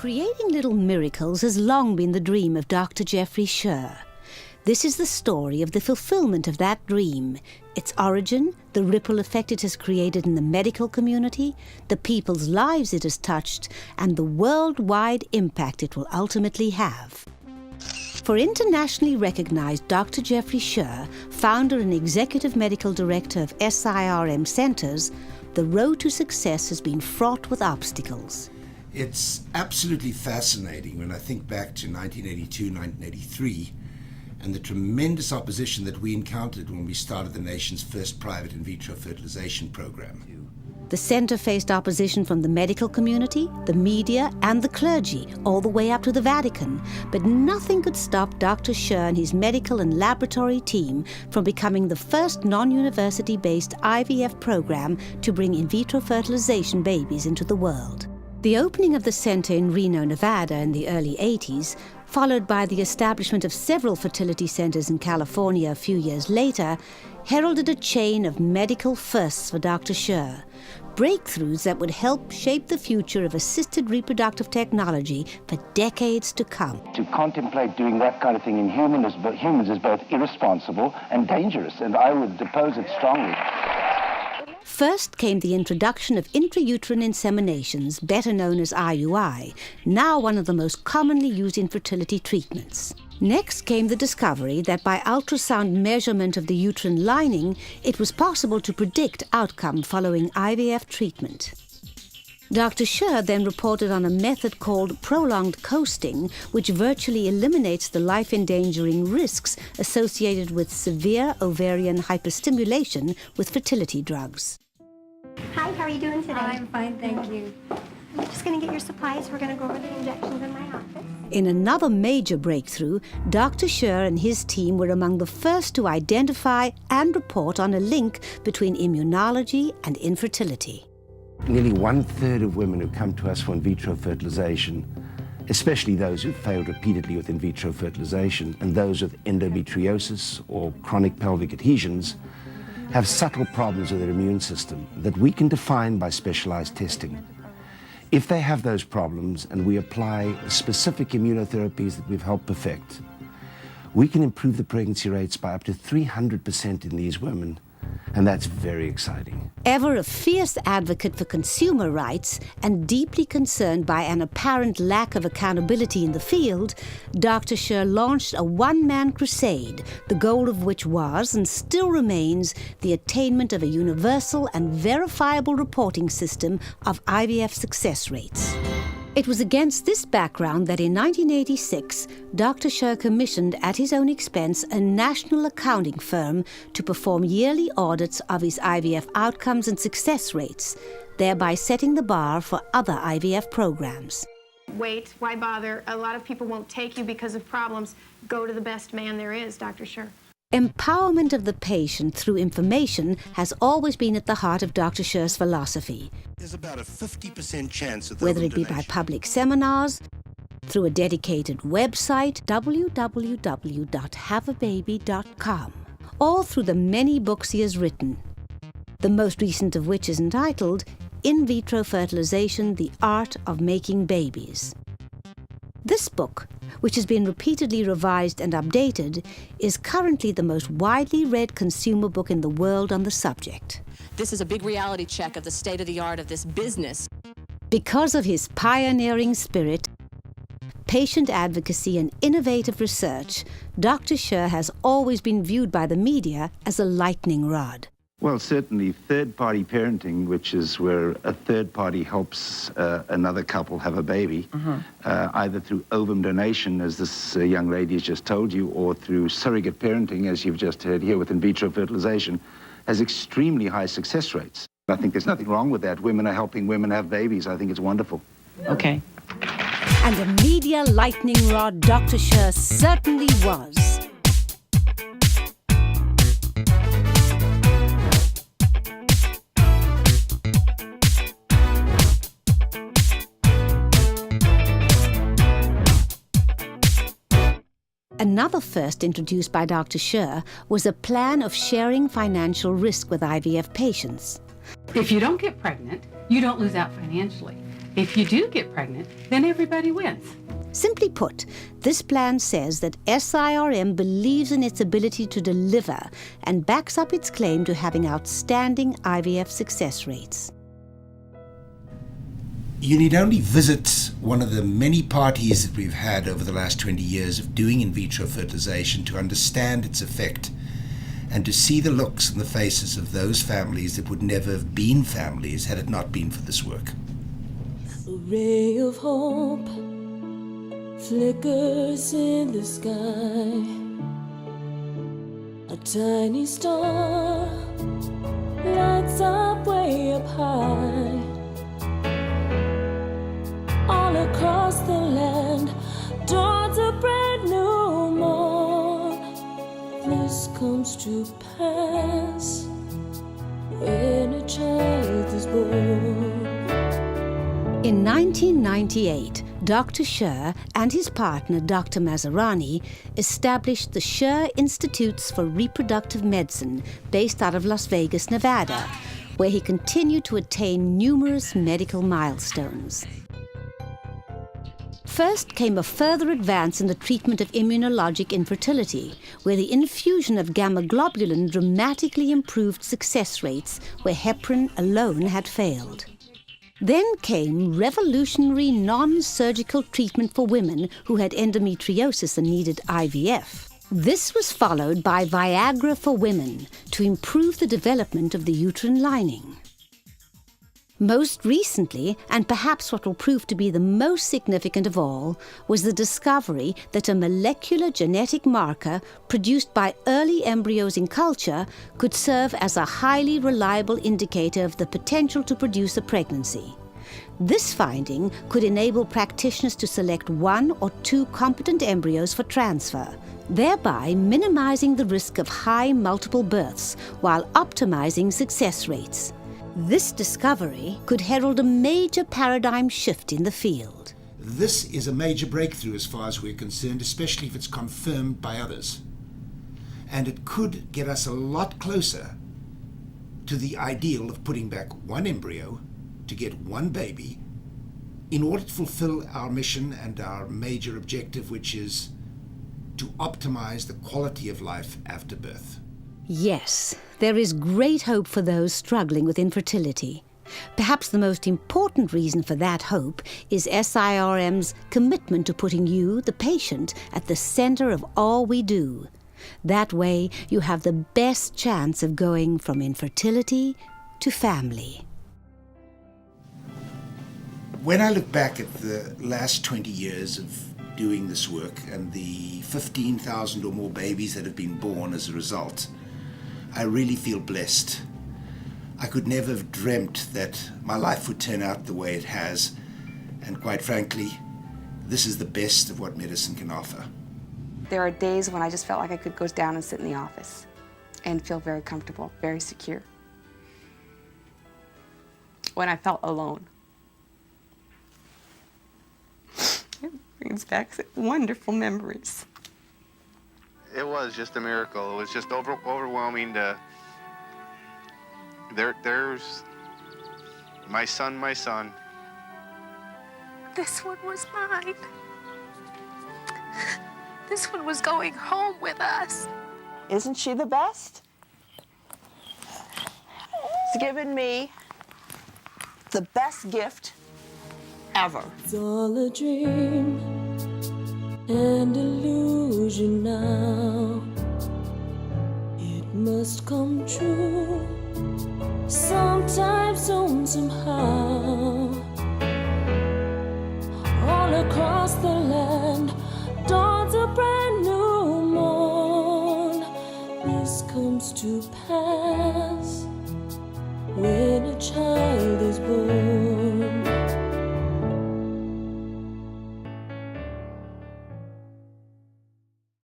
Creating little miracles has long been the dream of Dr. Geoffrey Sher. This is the story of the fulfillment of that dream, its origin, the ripple effect it has created in the medical community, the people's lives it has touched, and the worldwide impact it will ultimately have. For internationally recognized Dr. Geoffrey Sher, founder and executive medical director of SIRM centers, the road to success has been fraught with obstacles. It's absolutely fascinating when I think back to 1982, 1983, and the tremendous opposition that we encountered when we started the nation's first private in vitro fertilization program. The centre faced opposition from the medical community, the media, and the clergy, all the way up to the Vatican. But nothing could stop Dr. Sher and his medical and laboratory team from becoming the first non-university-based IVF program to bring in vitro fertilization babies into the world. The opening of the centre in Reno, Nevada in the early 80s, followed by the establishment of several fertility centres in California a few years later, heralded a chain of medical firsts for Dr. Sher, breakthroughs that would help shape the future of assisted reproductive technology for decades to come. To contemplate doing that kind of thing in humans is both irresponsible and dangerous, and I would oppose it strongly. First came the introduction of intrauterine inseminations, better known as IUI, now one of the most commonly used infertility treatments. Next came the discovery that by ultrasound measurement of the uterine lining, it was possible to predict outcome following IVF treatment. Dr. Sher then reported on a method called prolonged coasting, which virtually eliminates the life-endangering risks associated with severe ovarian hyperstimulation with fertility drugs. Hi, how are you doing today? I'm fine, thank you. I'm just going to get your supplies. We're going to go over the injections in my office. In another major breakthrough, Dr. Sher and his team were among the first to identify and report on a link between immunology and infertility. Nearly 1/3 of women who come to us for in vitro fertilization, especially those who've failed repeatedly with in vitro fertilization and those with endometriosis or chronic pelvic adhesions, have subtle problems with their immune system that we can define by specialized testing. If they have those problems and we apply specific immunotherapies that we've helped perfect, we can improve the pregnancy rates by up to 300% in these women, and that's very exciting. Ever a fierce advocate for consumer rights and deeply concerned by an apparent lack of accountability in the field, Dr. Sher launched a one-man crusade, the goal of which was, and still remains, the attainment of a universal and verifiable reporting system of IVF success rates. It was against this background that in 1986, Dr. Sher commissioned at his own expense a national accounting firm to perform yearly audits of his IVF outcomes and success rates, thereby setting the bar for other IVF programs. Wait, why bother? A lot of people won't take you because of problems. Go to the best man there is, Dr. Sher. Empowerment of the patient through information has always been at the heart of Dr. Sher's philosophy. There's about a 50% chance of Whether it be by public seminars, through a dedicated website, www.haveababy.com, or through the many books he has written, the most recent of which is entitled In Vitro Fertilization, The Art of Making Babies. This book, which has been repeatedly revised and updated, is currently the most widely read consumer book in the world on the subject. This is a big reality check of the state of the art of this business. Because of his pioneering spirit, patient advocacy and innovative research, Dr. Sher has always been viewed by the media as a lightning rod. Well, certainly third-party parenting, which is where a third party helps another couple have a baby, either through ovum donation, as this young lady has just told you, or through surrogate parenting, as you've just heard here with in vitro fertilization, has extremely high success rates. I think there's nothing wrong with that. Women are helping women have babies. I think it's wonderful. Okay. And a media lightning rod Dr. Sher certainly was. Another first introduced by Dr. Sher was a plan of sharing financial risk with IVF patients. If you don't get pregnant, you don't lose out financially. If you do get pregnant, then everybody wins. Simply put, this plan says that SIRM believes in its ability to deliver and backs up its claim to having outstanding IVF success rates. You need only visit one of the many parties that we've had over the last 20 years of doing in vitro fertilization to understand its effect and to see the looks on the faces of those families that would never have been families had it not been for this work. A ray of hope flickers in the sky. A tiny star lights up way up high. All across the land dawns a brand new morn. This comes to pass when a child is born. In 1998, Dr. Sher and his partner, Dr. Mazarani, established the Sher Institutes for Reproductive Medicine based out of Las Vegas, Nevada, where he continued to attain numerous medical milestones. First came a further advance in the treatment of immunologic infertility, where the infusion of gamma globulin dramatically improved success rates where heparin alone had failed. Then came revolutionary non-surgical treatment for women who had endometriosis and needed IVF. This was followed by Viagra for women to improve the development of the uterine lining. Most recently, and perhaps what will prove to be the most significant of all, was the discovery that a molecular genetic marker produced by early embryos in culture could serve as a highly reliable indicator of the potential to produce a pregnancy. This finding could enable practitioners to select 1 or 2 competent embryos for transfer, thereby minimizing the risk of high multiple births while optimizing success rates. This discovery could herald a major paradigm shift in the field. This is a major breakthrough as far as we're concerned, especially if it's confirmed by others. And it could get us a lot closer to the ideal of putting back 1 embryo to get 1 baby in order to fulfill our mission and our major objective, which is to optimize the quality of life after birth. Yes, there is great hope for those struggling with infertility. Perhaps the most important reason for that hope is SIRM's commitment to putting you, the patient, at the center of all we do. That way, you have the best chance of going from infertility to family. When I look back at the last 20 years of doing this work and the 15,000 or more babies that have been born as a result, I really feel blessed. I could never have dreamt that my life would turn out the way it has, and quite frankly, this is the best of what medicine can offer. There are days when I just felt like I could go down and sit in the office and feel very comfortable, very secure. When I felt alone. It brings back wonderful memories. It was just a miracle. It was just overwhelming to... There's my son. This one was mine. This one was going home with us. Isn't she the best? It's given me the best gift ever. It's all a dream and illusion now. It must come true sometime soon, somehow. All across the land dawns a brand new morn. This comes to pass when a child is born.